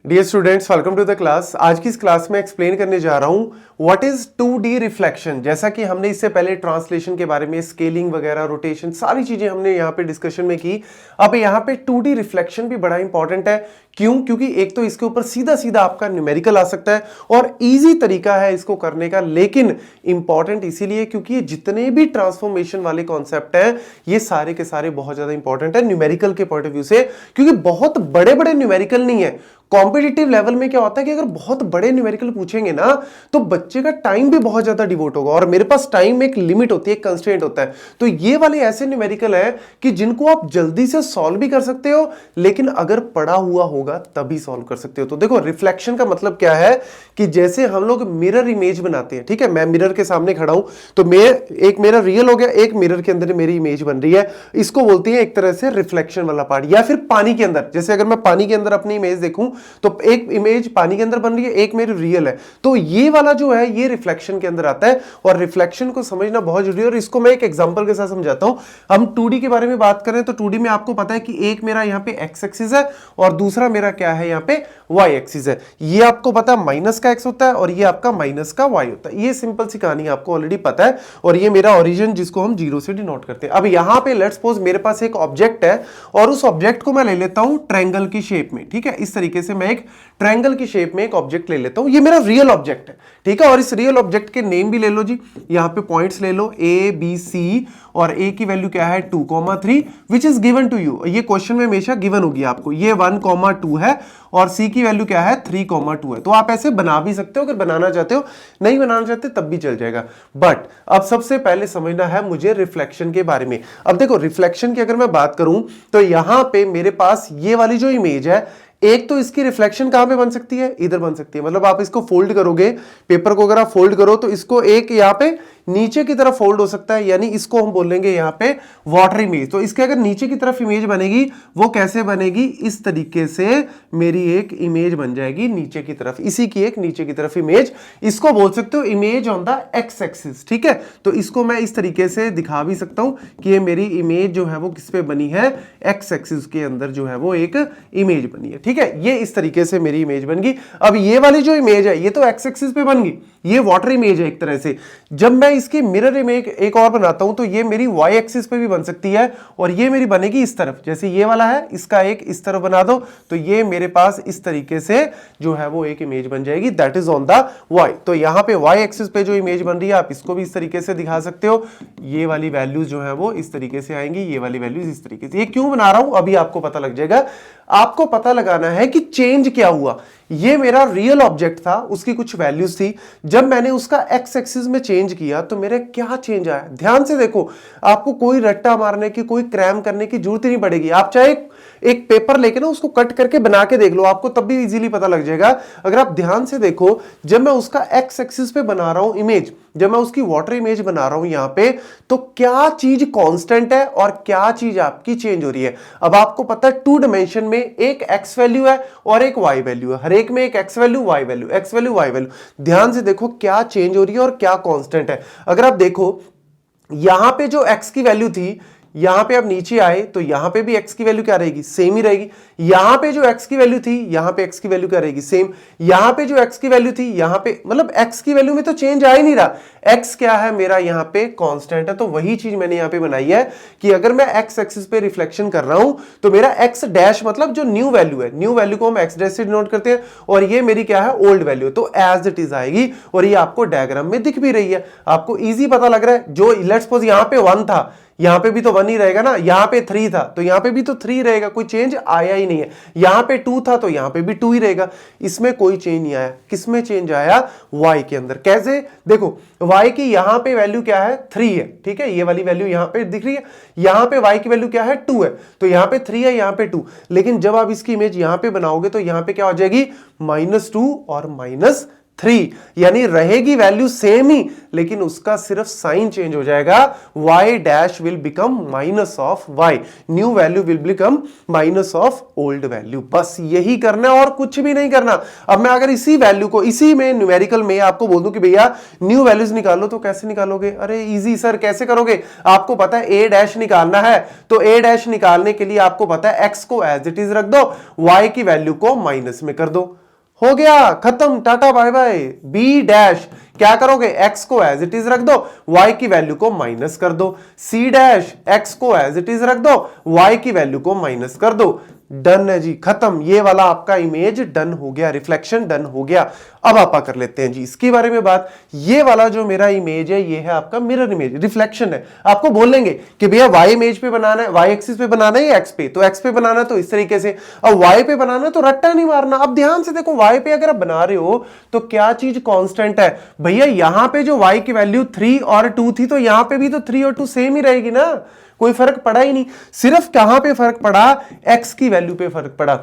Dear students, welcome to the class. आज की इस क्लास में एक्सप्लेन करने जा रहा हूं व्हाट इज 2D रिफ्लेक्शन। जैसा कि हमने इससे पहले ट्रांसलेशन के बारे में, स्केलिंग वगैरह, रोटेशन, सारी चीजें हमने यहां पे डिस्कशन में की। अब यहां पे 2D रिफ्लेक्शन भी बड़ा इंपॉर्टेंट है। क्यों? क्योंकि एक तो इसके ऊपर सीधा सीधा आपका न्यूमेरिकल आ सकता है और इजी तरीका है इसको करने का, लेकिन इंपॉर्टेंट इसीलिए क्योंकि ये जितने भी ट्रांसफॉर्मेशन वाले कॉन्सेप्ट हैं ये सारे के सारे बहुत ज्यादा इंपॉर्टेंट है न्यूमेरिकल के पॉइंट ऑफ व्यू से, क्योंकि बहुत बड़े बड़े न्यूमेरिकल नहीं है। कॉम्पिटिटिव लेवल में क्या होता है कि अगर बहुत बड़े न्यूमेरिकल पूछेंगे ना तो बच्चे का टाइम भी बहुत ज्यादा डिवोट होगा, और मेरे पास टाइम में एक लिमिट होती है, एक कंस्ट्रेंट होता है। तो ये वाले ऐसे न्यूमेरिकल है कि जिनको आप जल्दी से सॉल्व भी कर सकते हो, लेकिन अगर पढ़ा हुआ होगा तभी सॉल्व कर सकते हो। तो देखो, रिफ्लेक्शन का मतलब क्या है कि जैसे हम लोग मिरर इमेज बनाते हैं, ठीक है, मैं मिरर के सामने खड़ा हूं तो मैं एक मेरा रियल हो गया, एक मिरर के अंदर मेरी इमेज बन रही है, इसको बोलते हैं एक तरह से रिफ्लेक्शन वाला पार्ट। या फिर पानी के अंदर, जैसे अगर मैं पानी के अंदर अपनी इमेज देखूं तो एक इमेज पानी के अंदर बन रही है, एक मेरी रियल है, तो ये वाला जो है ये रिफ्लेक्शन के अंदर आता है। और रिफ्लेक्शन को समझना बहुत जरूरी है, और इसको मैं एक एग्जांपल के साथ समझाता हूं। हम 2D के बारे में बात करें तो 2D में आपको पता है कि एक मेरा यहां पे x एक्सिस है और दूसरा मेरा क्या है, यहां पे y एक्सिस है। ये आपको पता है माइनस का x होता है और ये आपका माइनस का y होता है। ये सिंपल सी कहानी आपको ऑलरेडी पता है, और ये मेरा ओरिजिन जिसको हम 0 से डिनोट करते हैं। अब यहां पे लेट्स सपोज मेरे पास एक ऑब्जेक्ट है और उस ऑब्जेक्ट को मैं ले लेता हूं ट्रायंगल की शेप में, ठीक है। इस तरीके से मैं एक ट्रायंगल की शेप में एक ऑब्जेक्ट ले लेता हूं, ये मेरा रियल ऑब्जेक्ट है, ठीक है। और इस रियल ऑब्जेक्ट के नेम भी ले लो जी, यहां पे पॉइंट्स ले लो a b c, और a की वैल्यू क्या है 2,3 which is given to you. ये क्वेश्चन में हमेशा गिवन होगी आपको, ये 1,2 है और c की वैल्यू क्या है 3,2 है। तो आप ऐसे बना भी सकते हो अगर बनाना चाहते हो, नहीं बनाना चाहते तब भी चल जाएगा। बट अब सबसे पहले समझना है मुझे रिफ्लेक्शन के बारे में। अब देखो, रिफ्लेक्शन की अगर मैं बात करूं तो यहां पे मेरे पास ये वाली जो इमेज है, एक तो इसकी रिफ्लेक्शन कहां पे बन सकती है, इधर बन सकती है। मतलब आप इसको फोल्ड करोगे, पेपर को अगर आप फोल्ड करो तो इसको एक यहां पे नीचे की तरफ फोल्ड हो सकता है, यानी इसको हम बोलेंगे यहां पे वाटर इमेज। तो इसके अगर नीचे की तरफ इमेज बनेगी, वो कैसे बनेगी, इस तरीके से मेरी एक इमेज बन जाएगी नीचे की तरफ, इसी की एक नीचे की तरफ इमेज। इसको बोल सकते हो image on the x axis, ठीक है। तो इसको मैं इस तरीके से दिखा भी सकता हूं कि ये मेरी इमेज जो है वो किस पे बनी है, एक्स एक्सिस के अंदर जो है वो एक इमेज बनी है, ठीक है। ये इस तरीके से मेरी इमेज बन गई। अब ये वाली जो इमेज है ये तो एक्स एक्सिस पे बन गई, ये वाटर इमेज है एक तरह से। जब मैं इसकी मिरर इमेज एक और बनाता हूं तो ये मेरी वाई एक्सिस पे भी बन सकती है, और ये मेरी बनेगी इस तरफ, जैसे ये वाला है इसका एक इस तरफ बना दो तो ये मेरे पास इस तरीके से जो है वो एक इमेज बन जाएगी, that is on the Y. तो यहां पे वाई एक्सिस पे जो इमेज बन रही है आप इसको भी इस तरीके से दिखा सकते हो। ये वाली वैल्यूज जो है वो इस तरीके से आएंगी, ये वाली वैल्यूज इस तरीके से। ये क्यों बना रहा हूं अभी आपको पता लग जाएगा। आपको पता लगाना है कि चेंज क्या हुआ। ये मेरा रियल ऑब्जेक्ट था, उसकी कुछ वैल्यूज थी, जब मैंने उसका एक्स एक्सिस में चेंज किया तो मेरे क्या चेंज आया। ध्यान से देखो, आपको कोई रट्टा मारने की, कोई क्रैम करने की जरूरत ही नहीं पड़ेगी। आप चाहे एक पेपर लेके ना उसको कट करके बना के देख लो, आपको तब भी इजीली पता लग जाएगा। अगर आप ध्यान से देखो, जब मैं उसका एक्स एक्सिस पे बना रहा हूं इमेज, जब मैं उसकी वाटर इमेज बना रहा हूं यहां पे, तो क्या चीज कांस्टेंट है और क्या चीज आपकी चेंज हो रही है। अब आपको पता है 2 डायमेंशन में एक एक्स वैल्यू है और एक वाई वैल्यू है, हर एक में एक X value Y value, X value Y value. ध्यान से देखो क्या चेंज हो रही है और क्या कांस्टेंट है। अगर आप देखो यहां पे जो एक्स की वैल्यू थी, यहां पे आप नीचे आए तो यहां पे भी x की वैल्यू क्या रहेगी, सेम ही रहेगी। यहां पे जो x की वैल्यू थी यहां पे x की वैल्यू क्या रहेगी, सेम। यहां पे जो x की वैल्यू थी यहां पे, मतलब x की वैल्यू में तो चेंज आ ही नहीं रहा। x क्या है मेरा यहां पे कांस्टेंट है। तो वही चीज मैंने यहां पे बनाई है कि अगर मैं x एक्सिस पे रिफ्लेक्शन कर रहा हूं तो मेरा x डैश मतलब जो न्यू वैल्यू है, न्यू वैल्यू को हम x डैश से डिनोट करते हैं, और ये मेरी क्या है ओल्ड वैल्यू, तो एज इट इज आएगी। और ये आपको डायग्राम में दिख भी रही है, आपको इजी पता लग रहा है। जो लेट्स सपोज यहां पे 1 था, यहां पे भी तो 1 ही रहेगा ना, यहां पे 3 था तो यहां पे भी तो 3 रहेगा, कोई चेंज आया ही नहीं है। यहां पे 2 था तो यहां पे भी 2 ही रहेगा, इसमें कोई चेंज नहीं आया। किसमें चेंज आया, y के अंदर। कैसे? देखो y की यहां पे वैल्यू क्या है 3 है, ठीक है, ये वाली वैल्यू यहां पे दिख रही है। यहां पे y की वैल्यू क्या है 2 है, तो यहां पे 3 है, यहां पे 2। लेकिन जब आप इसकी इमेज यहां पे बनाओगे तो यहां पे क्या हो जाएगी -2 और 3, यानी रहेगी वैल्यू सेम ही, लेकिन उसका सिर्फ साइन चेंज हो जाएगा, y dash will become minus of y, new value will become minus of old value. बस यही करना है और कुछ भी नहीं करना। अब मैं अगर इसी वैल्यू को इसी में न्यूमेरिकल में आपको बोल दूं कि भैया न्यू वैल्यूज निकालो, तो कैसे निकालोगे? अरे इजी सर, कैसे करोगे? आपको पता है a डैश निकालना है, तो a डैश निकालने के लिए आपको पता है x को एज इट इज रख दो, y की वैल्यू को माइनस में कर दो, हो गया, खत्म, tata bye bye. B dash क्या करोगे? x को एज इट इज रख दो, y की वैल्यू को माइनस कर दो। सी डैश x को एज इट इज रख दो, y की वैल्यू को माइनस कर दो। डन है जी, खत्म। ये वाला आपका इमेज डन हो गया, रिफ्लेक्शन डन हो गया। अब आप कर लेते हैं जी इसके बारे में बात। ये वाला जो मेरा इमेज है, ये है आपका मिरर इमेज, रिफ्लेक्शन है। आपको बोलेंगे कि भैया y इमेज पे बनाना है, y एक्सिस पे बनाना है या x पे, तो x पे बनाना है तो इस तरीके से, अब y पे बनाना है तो रट्टा नहीं मारना। अब ध्यान से देखो, y पे अगर आप बना रहे हो तो क्या चीज कांस्टेंट है भैया? यहां पे जो y की वैल्यू 3 और 2 थी, तो यहां पे भी तो 3 और 2 सेम ही रहेगी ना, कोई फर्क पड़ा ही नहीं। सिर्फ कहां पे फर्क पड़ा? x की वैल्यू पे फर्क पड़ा।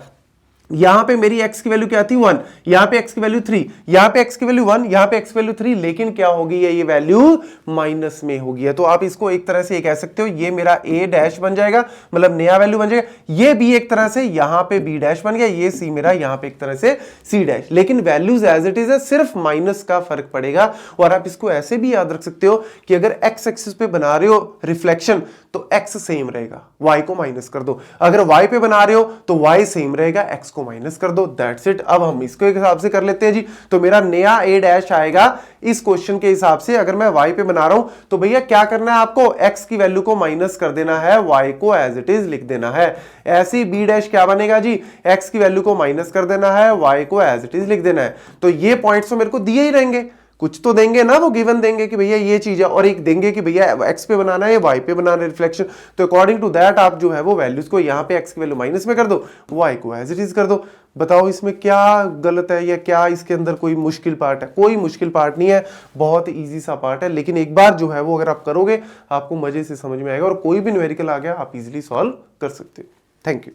यहां पे मेरी x की वैल्यू क्या थी? 1, यहां पे x की वैल्यू 3, यहां पे x की वैल्यू 1, यहां पे x की वैल्यू 3, लेकिन क्या होगी? ये वैल्यू माइनस में होगी है। तो आप इसको एक तरह से ये कह सकते हो, ये मेरा a डैश बन जाएगा, मतलब नया वैल्यू बन जाएगा। ये b एक तरह से यहां पे b डैश बन गया, ये c मेरा यहां पे एक तरह से c डैश, लेकिन वैल्यूज एज इट इज है, सिर्फ माइनस का फर्क पड़ेगा। और आप इसको ऐसे भी याद रख सकते हो कि अगर x एक्सिस पे बना रहे हो रिफ्लेक्शन, तो x सेम रहेगा, y को माइनस कर दो। अगर y पे बना रहे हो तो y सेम रहेगा, x को माइनस कर दो। That's it. अब हम इसको एक हिसाब से कर लेते हैं जी। तो मेरा नया a डैश आएगा इस क्वेश्चन के हिसाब से। अगर मैं y पे बना रहा हूं तो भैया क्या करना है आपको? x की वैल्यू को माइनस कर देना है, y को एज इट इज लिख देना है। ऐसे ही b डैश क्या बनेगा जी? x की वैल्यू को माइनस कर देना है, y को एज इट इज लिख देना है। तो ये पॉइंट्स तो मेरे को दिए ही रहेंगे, कुछ तो देंगे ना, वो गिवन देंगे कि भैया ये चीज है, और एक देंगे कि भैया x पे बनाना है, y पे बनाना है रिफ्लेक्शन। तो अकॉर्डिंग टू दैट आप जो है वो वैल्यूज को यहाँ पे x की वैल्यू माइनस में कर दो, y को एज इट इज कर दो। बताओ इसमें क्या गलत है या क्या इसके अंदर कोई मुश्किल पार्ट है? कोई मुश्किल पार्ट नहीं है, बहुत इजी सा पार्ट है। लेकिन एक बार जो है वो अगर आप करोगे, आपको मजे से समझ में आएगा, और कोई भी न्यूमेरिकल आ गया आप इजिली सॉल्व कर सकते हो। Thank you.